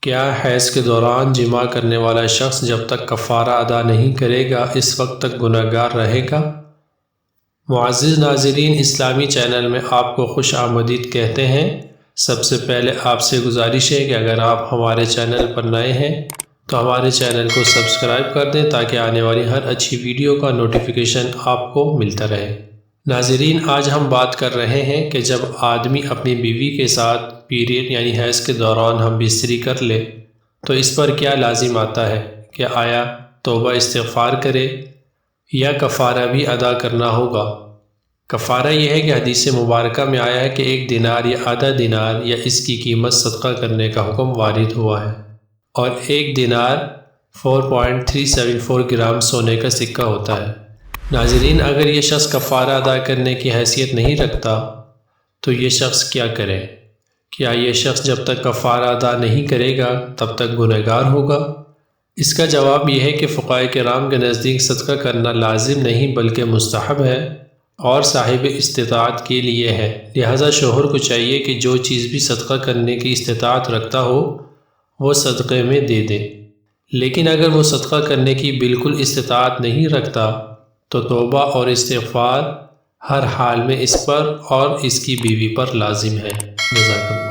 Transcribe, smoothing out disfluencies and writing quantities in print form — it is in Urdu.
کیا حیض کے دوران جماع کرنے والا شخص جب تک کفارہ ادا نہیں کرے گا اس وقت تک گنہگار رہے گا؟ معزز ناظرین، اسلامی چینل میں آپ کو خوش آمدید کہتے ہیں۔ سب سے پہلے آپ سے گزارش ہے کہ اگر آپ ہمارے چینل پر نئے ہیں تو ہمارے چینل کو سبسکرائب کر دیں تاکہ آنے والی ہر اچھی ویڈیو کا نوٹیفیکیشن آپ کو ملتا رہے۔ ناظرین، آج ہم بات کر رہے ہیں کہ جب آدمی اپنی بیوی کے ساتھ پیریڈ یعنی حیض کے دوران ہم بستری کر لے تو اس پر کیا لازم آتا ہے کہ آیا توبہ استغفار کرے یا کفارہ بھی ادا کرنا ہوگا؟ کفارہ یہ ہے کہ حدیث مبارکہ میں آیا ہے کہ 1 دینار یا آدھا دینار یا اس کی قیمت صدقہ کرنے کا حکم وارد ہوا ہے، اور 1 دینار 4.374 گرام سونے کا سکہ ہوتا ہے۔ ناظرین، اگر یہ شخص کفارہ ادا کرنے کی حیثیت نہیں رکھتا تو یہ شخص کیا کرے؟ کیا یہ شخص جب تک کفارہ ادا نہیں کرے گا تب تک گنہگار ہوگا؟ اس کا جواب یہ ہے کہ فقہاء کرام کے نزدیک صدقہ کرنا لازم نہیں بلکہ مستحب ہے اور صاحب استطاعت کے لیے ہے، لہذا شوہر کو چاہیے کہ جو چیز بھی صدقہ کرنے کی استطاعت رکھتا ہو وہ صدقے میں دے دے، لیکن اگر وہ صدقہ کرنے کی بالکل استطاعت نہیں رکھتا تو توبہ اور استغفار ہر حال میں اس پر اور اس کی بیوی پر لازم ہے۔ جزاک اللہ۔